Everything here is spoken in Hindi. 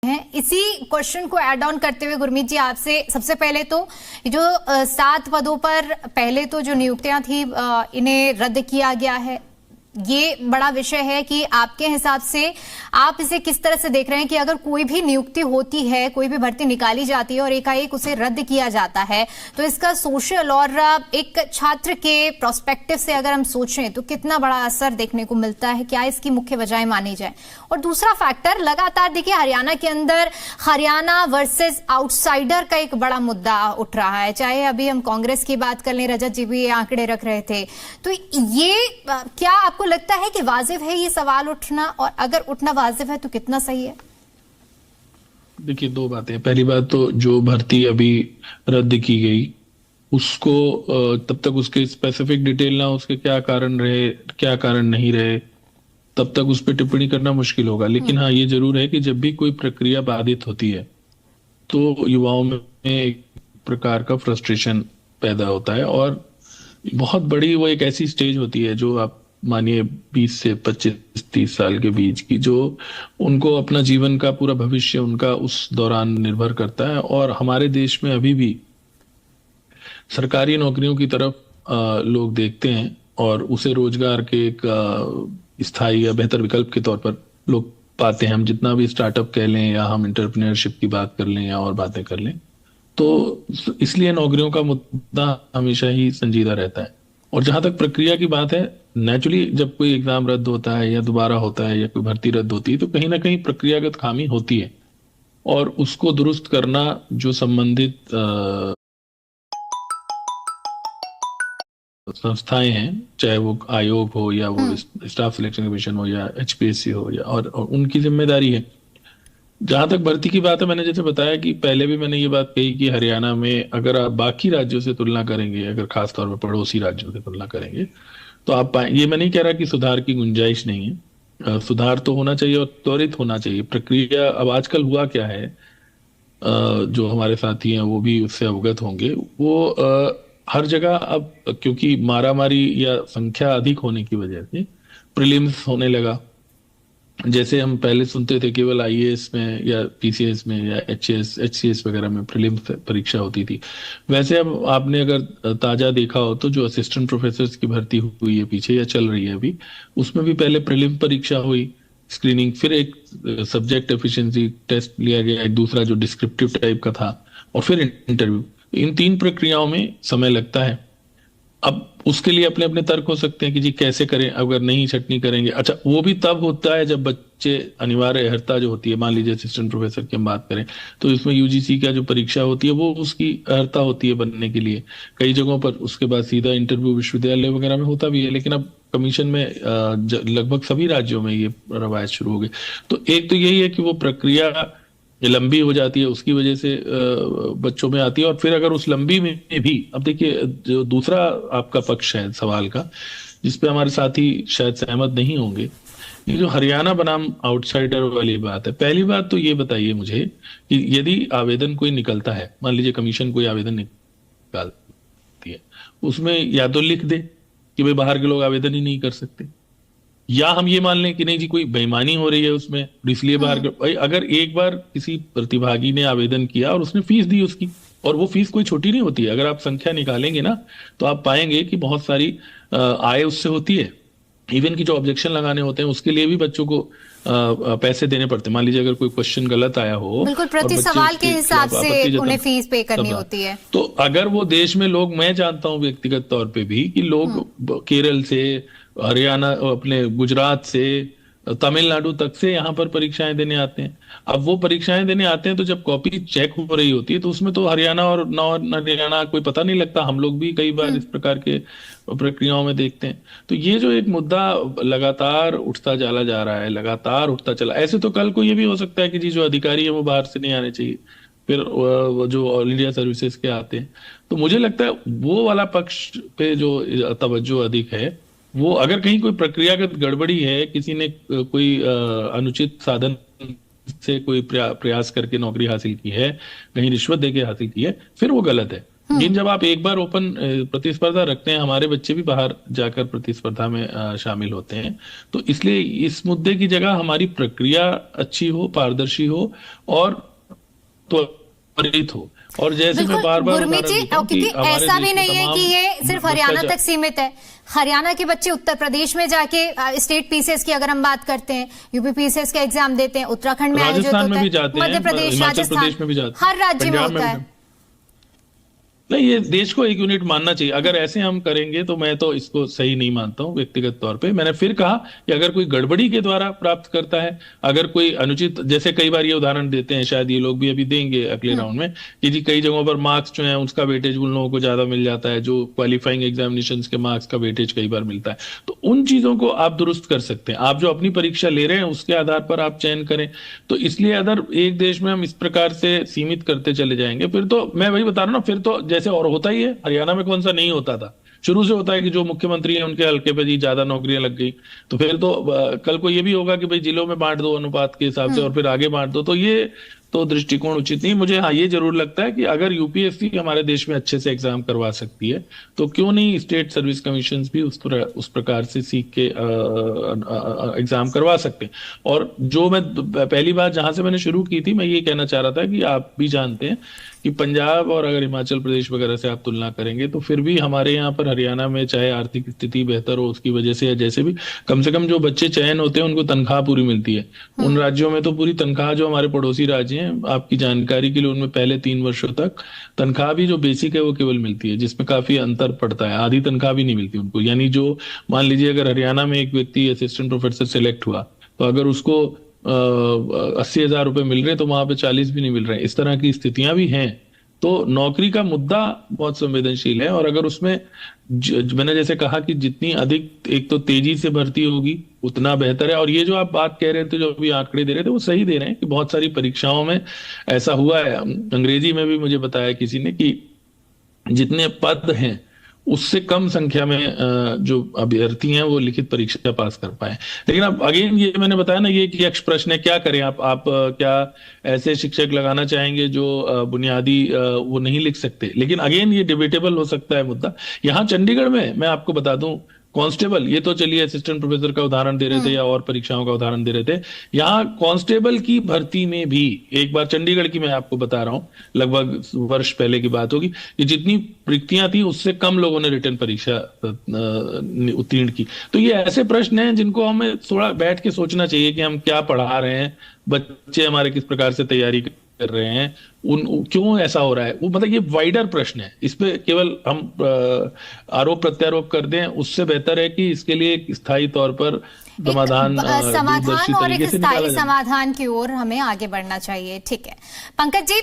हैं। इसी क्वेश्चन को ऐड ऑन करते हुए गुरमीत जी आपसे सबसे पहले तो जो 7 पदों पर पहले तो जो नियुक्तियां थी इन्हें रद्द किया गया है। ये बड़ा विषय है कि आपके हिसाब से आप इसे किस तरह से देख रहे हैं कि अगर कोई भी नियुक्ति होती है, कोई भी भर्ती निकाली जाती है और एकाएक उसे रद्द किया जाता है तो इसका सोशल और एक छात्र के प्रोस्पेक्टिव से अगर हम सोचें तो कितना बड़ा असर देखने को मिलता है, क्या इसकी मुख्य वजह मानी जाए। और दूसरा फैक्टर लगातार देखिए हरियाणा के अंदर हरियाणा वर्सेस आउटसाइडर का एक बड़ा मुद्दा उठ रहा है। चाहे अभी हम कांग्रेस की बात कर लें, रजत जी भी ये आंकड़े रख रहे थे, तो ये क्या आपको लगता है कि वाजिब है ये सवाल उठना, और अगर उठना वाजिब है तो कितना सही है? देखिए, दो बातें। पहली बात तो जो भर्ती अभी रद्द की गई उसको तब तक उसके स्पेसिफिक डिटेल ना, उसके क्या कारण रहे क्या कारण नहीं रहे, तब तक उस पर टिप्पणी करना मुश्किल होगा। लेकिन हाँ, ये जरूर है कि जब भी कोई प्रक्रिया बाधित होती है तो युवाओं में एक प्रकार का फ्रस्ट्रेशन पैदा होता है, और बहुत बड़ी वो एक ऐसी स्टेज होती है जो आप मानिए 20 से 25-30 साल के बीच की, जो उनको अपना जीवन का पूरा भविष्य उनका उस दौरान निर्भर करता है। और हमारे देश में अभी भी सरकारी नौकरियों की तरफ लोग देखते हैं और उसे रोजगार के एक स्थायी या बेहतर विकल्प के तौर पर लोग पाते हैं। हम जितना भी स्टार्टअप कह लें या हम इंटरप्रेन्योरशिप की बात कर लें या और बातें कर लें, तो इसलिए नौकरियों का मुद्दा हमेशा ही संजीदा रहता है। और जहां तक प्रक्रिया की बात है, नेचुरली जब कोई एग्जाम रद्द होता है या दोबारा होता है या कोई भर्ती रद्द होती है तो कहीं ना कहीं प्रक्रियागत खामी होती है, और उसको दुरुस्त करना जो संबंधित संस्थाएं हैं, चाहे वो आयोग हो या वो स्टाफ सिलेक्शन कमीशन हो या एचपीएससी हो या और उनकी जिम्मेदारी है। जहां तक भर्ती की बात है, मैंने जैसे बताया कि पहले भी मैंने ये बात कही कि हरियाणा में अगर आप बाकी राज्यों से तुलना करेंगे, अगर खास तौर पर पड़ोसी राज्यों से तुलना करेंगे, तो आप ये मैं नहीं कह रहा कि सुधार की गुंजाइश नहीं है। सुधार तो होना चाहिए और त्वरित होना चाहिए प्रक्रिया। अब आजकल हुआ क्या है, जो हमारे साथी हैं वो भी उससे अवगत होंगे, वो हर जगह अब क्योंकि मारामारी या संख्या अधिक होने की वजह से प्रीलिम्स होने लगा। जैसे हम पहले सुनते थे केवल आईएएस में या पीसीएस में या एचसीएस वगैरह में प्रीलिम्स परीक्षा होती थी, वैसे अब आपने अगर ताजा देखा हो तो जो असिस्टेंट प्रोफेसर की भर्ती हुई है पीछे या चल रही है अभी, उसमें भी पहले प्रीलिम परीक्षा हुई, स्क्रीनिंग, फिर एक सब्जेक्ट एफिशिएंसी टेस्ट लिया गया, एक दूसरा जो डिस्क्रिप्टिव टाइप का था, और फिर इंटरव्यू। इन 3 प्रक्रियाओं में समय लगता है। अब उसके लिए अपने अपने तर्क हो सकते हैं कि जी कैसे करें, अगर नहीं छटनी करेंगे। अच्छा, वो भी तब होता है जब बच्चे अनिवार्य अर्हता जो होती है, मान लीजिए असिस्टेंट प्रोफेसर की हम बात करें तो इसमें यूजीसी का जो परीक्षा होती है वो उसकी अर्हता होती है बनने के लिए। कई जगहों पर उसके बाद सीधा इंटरव्यू विश्वविद्यालय वगैरह में होता भी है, लेकिन अब कमीशन में लगभग सभी राज्यों में ये रवायत शुरू हो गई। तो एक तो यही है कि वो प्रक्रिया लंबी हो जाती है, उसकी वजह से बच्चों में आती है। और फिर अगर उस लंबी में भी, अब देखिए जो दूसरा आपका पक्ष है सवाल का, जिसपे हमारे साथी शायद सहमत नहीं होंगे, ये जो हरियाणा बनाम आउटसाइडर वाली बात है। पहली बात तो ये बताइए मुझे कि यदि आवेदन कोई निकलता है, मान लीजिए कमीशन कोई आवेदन निकालती है, उसमें या तो लिख दे कि भाई बाहर के लोग आवेदन ही नहीं कर सकते, या हम ये मान लें कि नहीं जी कोई बेईमानी हो रही है उसमें इसलिए बाहर भाई, अगर एक बार किसी प्रतिभागी ने आवेदन किया और उसने फीस दी उसकी, और वो फीस कोई छोटी नहीं होती है, अगर आप संख्या निकालेंगे ना तो आप पाएंगे कि बहुत सारी आय उससे होती है। इवन की जो ऑब्जेक्शन लगाने होते हैं उसके लिए भी बच्चों को पैसे देने पड़ते हैं। मान लीजिए अगर कोई क्वेश्चन गलत आया हो, बिल्कुल प्रति सवाल के हिसाब से उन्हें फीस पे करनी होती है। तो अगर वो देश में लोग, मैं जानता हूं व्यक्तिगत तौर पे भी कि लोग केरल से, हरियाणा, अपने गुजरात से, तमिलनाडु तक से यहाँ पर परीक्षाएं देने आते हैं। अब वो परीक्षाएं देने आते हैं तो जब कॉपी चेक हो रही होती है तो उसमें तो हरियाणा और नॉन हरियाणा कोई पता नहीं लगता। हम लोग भी कई बार इस प्रकार के प्रक्रियाओं में देखते हैं। तो ये जो एक मुद्दा लगातार उठता चला जा रहा है, लगातार उठता चला, ऐसे तो कल को ये भी हो सकता है कि जी जो अधिकारी है वो बाहर से नहीं आने चाहिए, फिर जो ऑल इंडिया सर्विसेज के आते हैं। तो मुझे लगता है वो वाला पक्ष पे जो तवज्जो अधिक है, वो अगर कहीं कोई प्रक्रियागत गड़बड़ी है, किसी ने कोई अनुचित साधन से कोई प्रयास करके नौकरी हासिल की है, कहीं रिश्वत देके हासिल की है, फिर वो गलत है। लेकिन जब आप एक बार ओपन प्रतिस्पर्धा रखते हैं, हमारे बच्चे भी बाहर जाकर प्रतिस्पर्धा में शामिल होते हैं, तो इसलिए इस मुद्दे की जगह हमारी प्रक्रिया अच्छी हो, पारदर्शी हो और त्वरित हो। और जैसे मैं बार बार गुरमीत जी, क्योंकि ऐसा भी नहीं है कि ये सिर्फ हरियाणा तक सीमित है। हरियाणा के बच्चे उत्तर प्रदेश में जाके स्टेट पीसीएस की अगर हम बात करते हैं, यूपी पीसीएस का एग्जाम देते हैं, उत्तराखंड में आयोजित होता है, मध्य प्रदेश, राजस्थान, हर राज्य में होता है। नहीं, ये देश को एक यूनिट मानना चाहिए। अगर ऐसे हम करेंगे तो मैं तो इसको सही नहीं मानता हूं व्यक्तिगत तौर पे। मैंने फिर कहा कि अगर कोई गड़बड़ी के द्वारा प्राप्त करता है, अगर कोई अनुचित, जैसे कई बार ये उदाहरण देते हैं, शायद ये लोग भी अभी देंगे अगले राउंड में, कि जी कई जगहों पर मार्क्स जो है उसका वेटेज उन लोगों को ज्यादा मिल जाता है, जो क्वालिफाइंग एग्जामिनेशन के मार्क्स का वेटेज कई बार मिलता है। तो उन चीजों को आप दुरुस्त कर सकते हैं। आप जो अपनी परीक्षा ले रहे हैं उसके आधार पर आप चयन करें। तो इसलिए अगर एक देश में हम इस प्रकार से सीमित करते चले जाएंगे, फिर तो मैं वही बता रहा हूँ ना, फिर तो जैसे और होता ही है, हरियाणा में कौन सा नहीं होता था, शुरू से होता है कि जो मुख्यमंत्री है उनके हल्के पे जी ज्यादा नौकरियां लग गई, तो फिर तो कल को ये भी होगा कि भाई जिलों में बांट दो अनुपात के हिसाब से और फिर आगे बांट दो। तो ये तो दृष्टिकोण उचित नहीं। मुझे हाँ ये जरूर लगता है कि अगर यूपीएससी हमारे देश में अच्छे से एग्जाम करवा सकती है, तो क्यों नहीं स्टेट सर्विस कमीशन भी उस प्रकार से सीख के एग्जाम करवा सकते हैं। और जो मैं पहली बात जहां से मैंने शुरू की थी, मैं ये कहना चाह रहा था कि आप भी जानते हैं कि पंजाब और अगर हिमाचल प्रदेश वगैरह से आप तुलना करेंगे तो फिर भी हमारे यहाँ पर हरियाणा में चाहे आर्थिक स्थिति बेहतर हो उसकी वजह से या जैसे भी, कम से कम जो बच्चे चयन होते हैं उनको तनख्वाह पूरी मिलती है। उन राज्यों में तो पूरी तनख्वाह, जो हमारे पड़ोसी राज्य हैं, आपकी जानकारी के लिए, उनमें पहले 3 वर्षों तक तनख्वाह भी जो बेसिक है वो केवल मिलती है, जिसमें काफी अंतर पड़ता है। आधी तनख्वाह भी नहीं मिलती उनको। यानी जो मान लीजिए अगर हरियाणा में एक व्यक्ति असिस्टेंट प्रोफेसर सिलेक्ट हुआ, तो अगर उसको 80,000 रुपए मिल रहे तो वहां पे 40 भी नहीं मिल रहे। इस तरह की स्थितियां भी हैं। तो नौकरी का मुद्दा बहुत संवेदनशील है, और अगर उसमें मैंने जैसे कहा कि जितनी अधिक एक तो तेजी से भर्ती होगी उतना बेहतर है। और ये जो आप बात कह रहे थे, जो अभी आंकड़े दे रहे थे, वो सही दे रहे हैं कि बहुत सारी परीक्षाओं में ऐसा हुआ है। अंग्रेजी में भी मुझे बताया किसी ने कि जितने पद हैं उससे कम संख्या में जो अभ्यर्थी हैं वो लिखित परीक्षा पास कर पाए। लेकिन अब अगेन ये मैंने बताया ना, ये एक यक्ष प्रश्न है, क्या करें आप क्या ऐसे शिक्षक लगाना चाहेंगे जो बुनियादी वो नहीं लिख सकते? लेकिन अगेन ये डिबेटेबल हो सकता है मुद्दा। यहाँ चंडीगढ़ में मैं आपको बता दूं, कांस्टेबल, ये तो चलिए असिस्टेंट प्रोफेसर का उदाहरण दे रहे थे या और परीक्षाओं का उदाहरण दे रहे थे, यहाँ कांस्टेबल की भर्ती में भी एक बार चंडीगढ़ की मैं आपको बता रहा हूँ, लगभग वर्ष पहले की बात होगी, कि जितनी रिक्तियां थी उससे कम लोगों ने रिटर्न परीक्षा उत्तीर्ण की। तो ये ऐसे प्रश्न हैं जिनको हमें थोड़ा बैठ के सोचना चाहिए कि हम क्या पढ़ा रहे हैं, बच्चे हमारे किस प्रकार से तैयारी कर रहे हैं, क्यों ऐसा हो रहा है। वो मतलब ये वाइडर प्रश्न है, इस पे केवल हम आरोप प्रत्यारोप कर दें, उससे बेहतर है कि इसके लिए एक स्थायी तौर पर समाधान और एक स्थायी समाधान की ओर हमें आगे बढ़ना चाहिए। ठीक है पंकज जी।